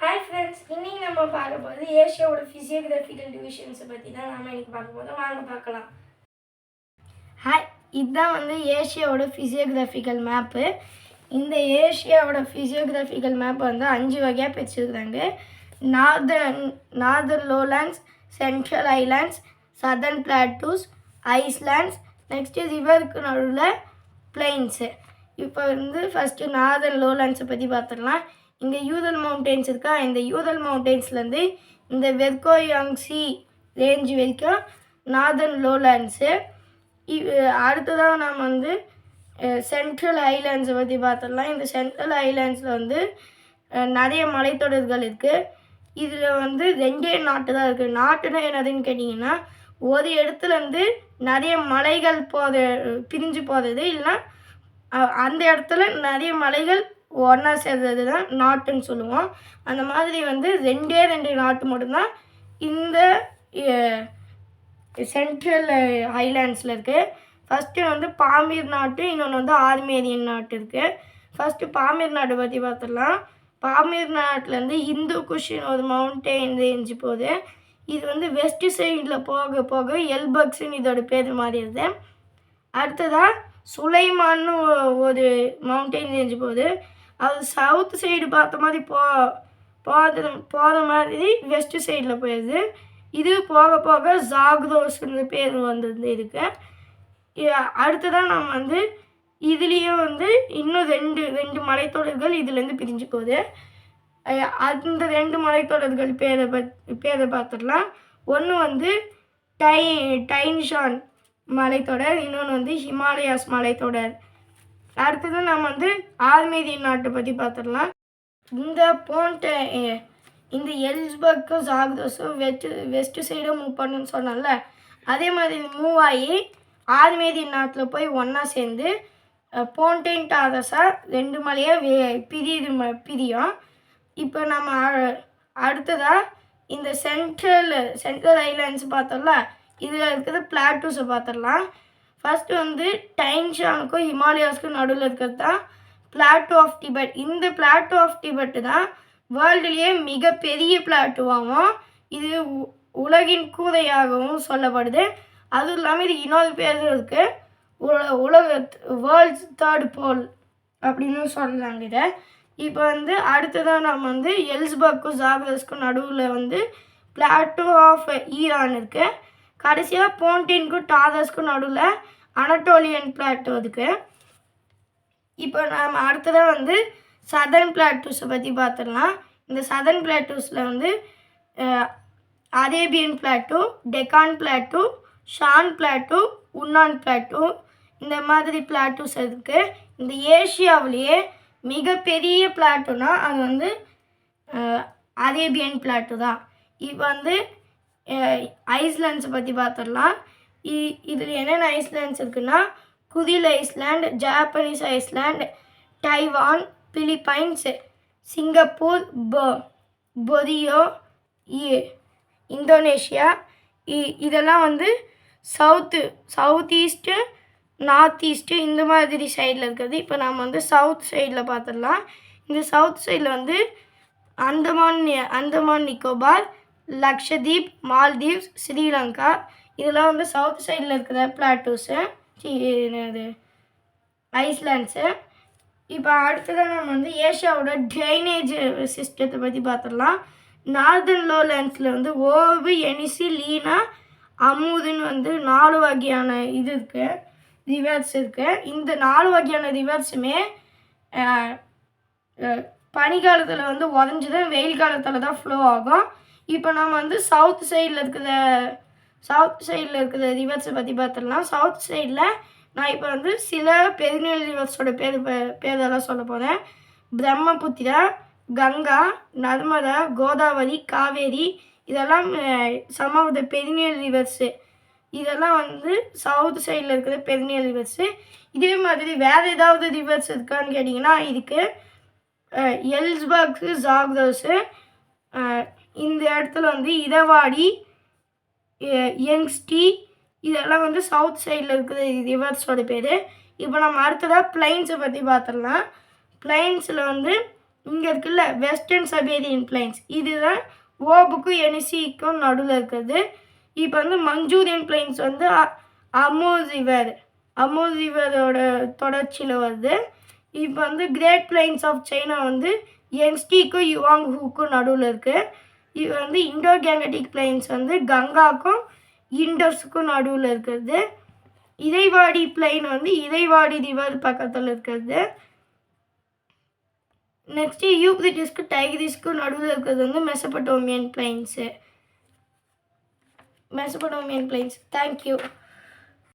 Hi friends, இன்னைக்கு நம்ம பார்க்க போகிறது ஏஷியாவோட ஃபிசியோகிராஃபிக்கல் டிவிஷன்ஸை பற்றி தான் நாம் இன்னைக்கு பார்க்க போதும். வாங்க பார்க்கலாம். ஹாய், இதுதான் ஏஷியாவோட ஃபிசியோகிராஃபிக்கல் மேப்பு. இந்த ஏஷியாவோட ஃபிசியோகிராஃபிக்கல் மேப் 5 வகையாக பிரிச்சுருக்காங்க. Northern lowlands, central islands, southern plateaus, islands, next ரிவருக்கு நடுவில் பிளெயின்ஸு. இப்போ ஃபஸ்ட்டு நார்தர்ன் லோலேண்ட்ஸை பற்றி பார்த்துடலாம். இங்கே யூதல் மவுண்டெயின்ஸ் இருக்கா. இந்த யூதல் மவுண்டெயின்ஸ்லேருந்து இந்த வெர்கோயாங்சி ரேஞ்சு வரைக்கும் நார்தர்ன் லோலேண்ட்ஸு. அடுத்ததாக நாம் சென்ட்ரல் ஐலாண்ட்ஸை பற்றி பார்த்துடலாம். இந்த சென்ட்ரல் ஐலாண்ட்ஸில் நிறைய மலைத்தொடர்கள் இருக்குது. இதில் 2 நாட்டு தான் இருக்குது. நாட்டுன்னா என்னதுன்னு கேட்டிங்கன்னா, ஒரு இடத்துலேருந்து நிறைய மலைகள் பிரிஞ்சு போகிறது, இல்லைன்னா அந்த இடத்துல நிறைய மலைகள் ஒன்றா சேர்றது தான் நாட்டுன்னு சொல்லுவோம். அந்த மாதிரி 2 நாட்டு மட்டும்தான் இந்த சென்ட்ரல் ஐலாண்ட்ஸில் இருக்குது. ஃபஸ்ட்டு பாமீர் நாட்டு, இன்னொன்று ஆர்மேனியன் நாட்டு இருக்குது. ஃபஸ்ட்டு பாமீர் நாட்டை பற்றி பார்த்துடலாம். பாமீர் நாட்டிலேருந்து ஹிந்து குஷின் ஒரு மவுண்டெயின் ரேஞ்சு போகுது. இது வெஸ்ட் சைடில் போக போக எல்பக்ஸ்ன்னு இதோட பேர் மாறிடுது. அடுத்ததாக சுலைமான்னு ஒரு மவுண்டெயின் ரேஞ்சு போகுது. அது சவுத் சைடு பார்த்த மாதிரி போகிற மாதிரி வெஸ்ட் சைடில் போயிடுது. இது போக போக ஜாக்ரோஸ்ன்ற பேர் இருக்குது. அடுத்ததான் நம்ம இதுலேயே இன்னும் ரெண்டு மலைத்தொடர்கள் இதுலேருந்து பிரிஞ்சு போகுது. அந்த 2 மலைத்தொடர்கள் பேரை பார்த்துடலாம். ஒன்று டைன்ஷான் மலைத்தொடர், இன்னொன்று ஹிமாலயாஸ் மலைத்தொடர். அடுத்தது நம்ம ஆர்மேனியன் நாட்டை பற்றி பார்த்துடலாம். இந்த எல்ஸ்பர்க்கும் ஜாக்ரோஸும் வெஸ்ட் சைடும் மூவ் பண்ணுன்னு சொன்னால, அதே மாதிரி மூவ் ஆகி ஆர்மேனியன் நாட்டில் போய் ஒன்றா சேர்ந்து போன்டெயின் டாரஸாக 2 மலையாக பிரியும். இப்போ நம்ம அடுத்ததாக இந்த சென்ட்ரல் ஐலாண்ட்ஸ் பார்த்தோம்ல, இதில் இருக்கிற பிளாட்டூஸை பார்த்துடலாம். ஃபஸ்ட்டு டைன்ஷானுக்கும் ஹிமாலயாஸ்க்கும் நடுவில் இருக்கிறது தான் பிளாட்டோ ஆஃப் டிபெட். இந்த பிளாட்டோ ஆஃப் டிபெட்டு தான் வேர்ல்டுலேயே மிகப்பெரிய பிளாட்டோவாகவும் இது உலகின் கூரையாகவும் சொல்லப்படுது. அதுவும் இல்லாமல் இது இன்னொரு பேர் இருக்குது, வேர்ல்ட்ஸ் 3rd போல் அப்படின்னு சொல்லலாங்க இதை. இப்போ அடுத்ததாக நம்ம எல்ஸ்பர்க்கும் ஜாக்ரோஸ்க்கும் நடுவில் பிளாட்டோ ஆஃப் ஈரான் இருக்குது. கடைசியாக போன்டெயினுக்கும் டாரஸ்க்கும் நடுவில் அனட்டோலியன் பிளாட்டோ இருக்குது. இப்போ நாம் அடுத்ததாக சதர்ன் பிளாட்டூஸை பற்றி பார்த்துடலாம். இந்த சதர்ன் பிளாட்டூஸில் Arabian plateau, Deccan plateau, Shan plateau, Yunnan plateau, இந்த மாதிரி பிளாட்டூஸ் இருக்குது. இந்த ஏஷியாவிலேயே மிகப்பெரிய பிளாட்டோனா அது அரேபியன் பிளாட்டோ தான். இப்போ ஐஸ்லாண்ட்ஸை பற்றி பார்த்துடலாம். இதில் என்னென்ன ஐஸ்லாண்ட்ஸ் இருக்குன்னா, Kuril island, Japanese island, Taiwan, Philippines, Singapore, Borneo, Indonesia. இதெல்லாம் சவுத் ஈஸ்ட்டு, நார்த் ஈஸ்ட்டு இந்த மாதிரி சைடில் இருக்கிறது. இப்போ நாம் சவுத் சைடில் பார்த்துடலாம். இந்த சவுத் சைடில் அந்தமான் நிக்கோபார், லக்ஷதீப், மால்தீவ்ஸ், ஸ்ரீலங்கா, இதெல்லாம் சவுத் சைடில் இருக்கிற பிளாட்டூஸு, ஐஸ்லாண்ட்ஸு. இப்போ அடுத்ததாக நம்ம ஏஷியாவோட ட்ரைனேஜ் சிஸ்டத்தை பற்றி பார்த்துடலாம். நார்தர்ன் லோலேண்ட்ஸில் ஓவு, எனிசி, லீனா, அமுதுன்னு 4 வகையான இருக்குது, ரிவர்ஸ் இருக்குது. இந்த 4 வகையான ரிவர்ஸுமே பனிக்காலத்தில் உறைஞ்சிதான், வெயில் காலத்தில் தான் ஃப்ளோ ஆகும். இப்போ நம்ம சவுத் சைடில் இருக்கிற ரிவர்ஸை பற்றி பார்த்துடலாம். சவுத் சைடில் நான் இப்போ சில பெருநீர் ரிவர்ஸோட பேரெல்லாம் சொல்ல போகிறேன். பிரம்மபுத்திரா, கங்கா, நர்மதா, கோதாவரி, காவேரி, இதெல்லாம் சம் ஆஃப் த பெருநீர் ரிவர்ஸு. இதெல்லாம் சவுத் சைடில் இருக்கிற பெருநீர் ரிவர்ஸு. இதே மாதிரி வேறு ஏதாவது ரிவர்ஸ் இருக்கான்னு கேட்டிங்கன்னா, இதுக்கு எல்ஸ்பர்க்கு, ஜாக்ரோஸு, இந்த இடத்துல இதவாடி, யங்ஸ்டி, இதெல்லாம் சவுத் சைடில் இருக்கிற ரிவர்ஸோட பேர். இப்போ நம்ம அடுத்ததாக பிளைன்ஸை பற்றி பார்த்துடலாம். பிளைன்ஸில் இங்கே இருக்குல்ல வெஸ்டர்ன் சபேரியன் பிளைன்ஸ், இதுதான் ஓபுக்கும் எனிசிக்கும் நடுவில் இருக்கிறது. இப்போ வந்து மஞ்சூரியன் பிளைன்ஸ் வந்து அமோஸ் ரிவரோட தொடர்ச்சியில் வருது. இப்போ வந்து கிரேட் பிளைன்ஸ் ஆஃப் சைனா வந்து என்ஸ்டிக்கும் யுவாங்ஹூக்கும் நடுவில் இருக்குது. இது வந்து இண்டோ கேங்கட்டிக் பிளைன்ஸ் வந்து கங்காக்கும் இண்டஸுக்கும் நடுவில் இருக்கிறது. இறைவாடி பிளைன் வந்து இறைவாடி ரிவர் பக்கத்தில் இருக்கிறது. நெக்ஸ்ட்டு யூப்ரிட்டிஸ்க்கு டைகிரிஸ்க்கும் நடுவில் இருக்கிறது வந்து மெசபடோமியன் பிளைன்ஸு. தேங்க்யூ.